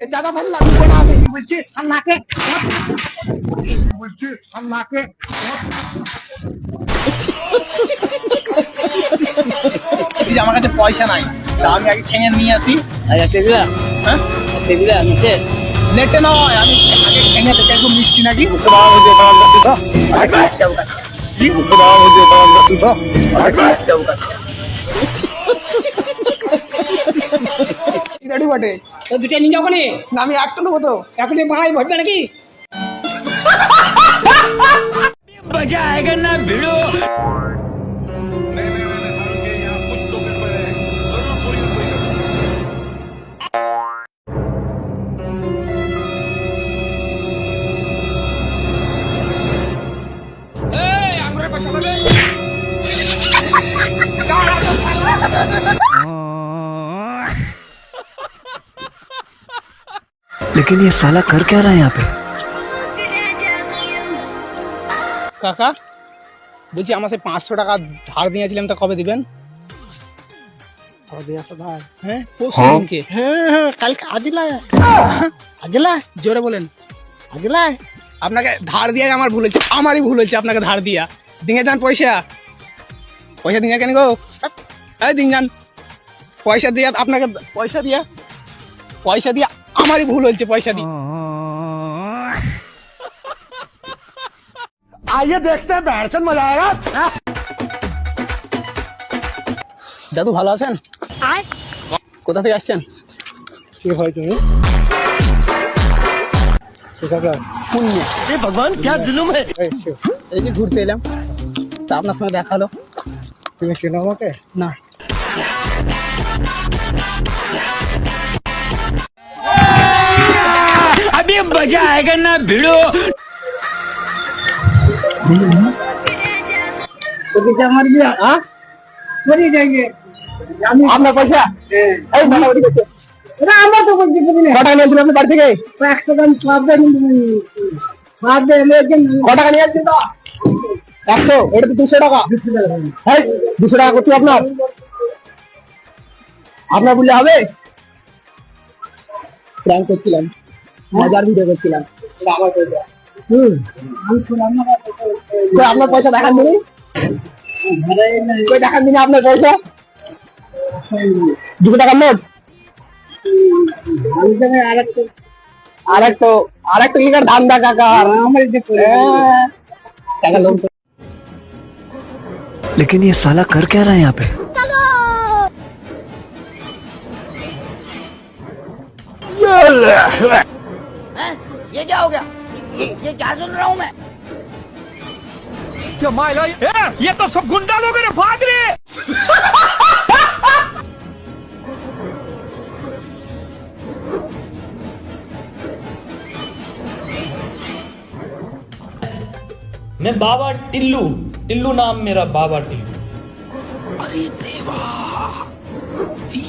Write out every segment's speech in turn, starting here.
ज्यादा ভাল লাগবে না আমি বলছি আল্লাহকে বলছি আল্লাহকে আমার কাছে পয়সা নাই তা আমি আগে ঠেঙে নিয়ে আসি আচ্ছা টেবিলা হ্যাঁ টেবিলা নিচে নেটে নয় আমি আগে ঠেঙে দেখে একদম মিষ্টি নাকি দাড়ি বটে তো দুটো নিয়ে যাও কোনে না আমি একটা নেবো তো এখনই ভাই ভরবে নাকি मजा आएगा ना भिड़ो लेकिन ये साला कर क्या रहा है यहाँ पे? কাকা বলছি আমার সেই 500 টাকা ধার দিয়েছিলাম তা কবে দিবেন হ্যাঁ পরশু দিনকে হ্যাঁ কালকে আজলা জোরে বলেন আজলা আপনাকে ধার দিয়ে আমার ভুল হয়েছে আমারই ভুল হয়েছে আপনাকে ধার দিয়া দিয়ে যান পয়সা পয়সা দিয়ে কেন গো এই দিন যান পয়সা দিয়ে আপনাকে পয়সা দিয়া আমারই ভুল হয়েছে পয়সা দিয়ে आइए देखते हैं बैठन मजा आएगा। দাদু ভালো আছেন কোথা থেকে আসছেন কি হয় তুমি পুণ্য ये भगवान क्या जुलुम है? এই যে ঘুরতে এলাম তা আপনার সঙ্গে দেখা হলো তুমি চেনো আমাকে? না अभी मजा आएगा ना भिड़ो আপনার পয়সা এই মারামারি করছে আমরা তো বলছি কটা নিয়েছিল আপনি বাড়ি থেকে 100 টাকা কটা নিয়ে আসছেন তো 100 এটা তো 200 টাকা হ্যাঁ 200 টাকা করতে আপনার বললে হবে প্র্যাঙ্ক করছিলাম মজার ভিডিও করছিলাম এটা আমার পয়সা আপনার পয়সা দেখান দিনি দেখান দিনি আপনার পয়সা 200 টাকার নোট আরেকটা লিগার ধান্দা কাকা টাকা লোন लेकिन ये साला कर क्या रहा है यहाँ पे? ये क्या हो गया ये क्या सुन रहा हूँ मैं क्या माइला ये तो सब गुंडा लोग हैं भाग रहे मैं बाबा टिल्लू टिल्लू नाम मेरा बाबा टिल्लू अरे देवा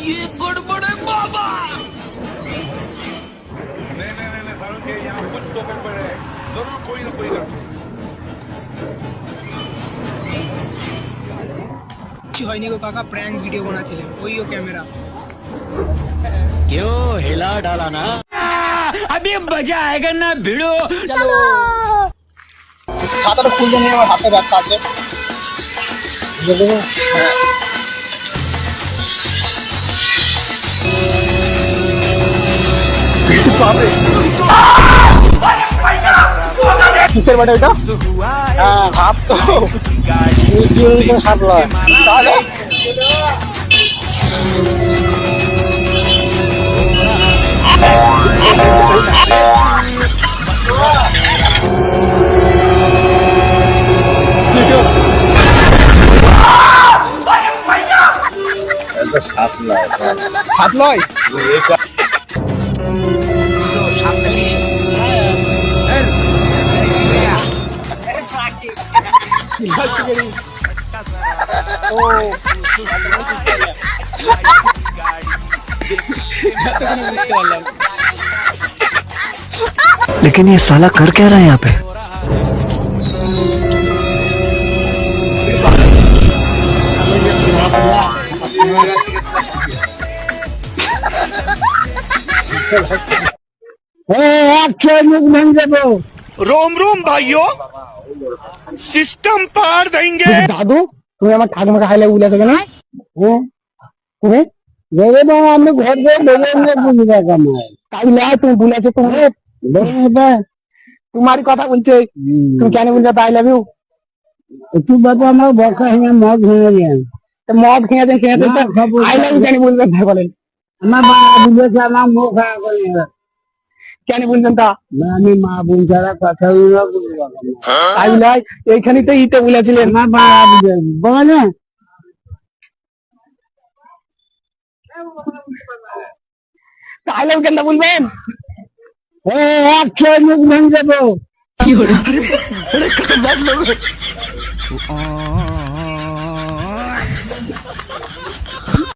ये गड़बड़ है बाबा नहीं सारुण के यहाँ कुछ तो गड़बड़ है जरूर कोई ना कोई কিছু হয়নি গো কাকা প্র্যাঙ্ক ভিডিও বানাচ্ছিলেন ওইও ক্যামেরা क्यों हिला डाला ना अभी मजा आएगा ना भिड़ो চলো খাতাটা খুলতে নিয়ে আমার হাতে ব্যথা আছে কিসের বাটে এটা হ্যাঁ হাত তো হাত লয় তাহলে সাত লয় लेकिन ये साला कर क्या रहा है यहाँ पे? একশোয় মুখ ভেঙে দেবো। रोम रोम भाइयों सिस्टम पार देंगे। দাদু তুমি আমার ঠাকুমাকে হাইলে উলেছো কেন? তুমি আমি ঘর তাই না তুমি বলেছো তুমি তোমারই কথা বলছে। তুমি কেন বলছো আই লাভ ইউ? তুই বাবা আমার বকা ভেঙে মদ ভেঙে গেল। মদ খেয়েছেন খেয়েছেন আই লাভ ইউ কেন বলবেন ভাই বলেন? আমার মা বলেছে আমার মুখ খারাপ করে কেন বলছেন তা? আমি মা বোন ছাড়া কথা তাই নয় এইখানেই তো ইতে বলেছিলেন আমার মা বলে তাহলে কেন বলবেন? একশো মুখ ভেঙে যাবো।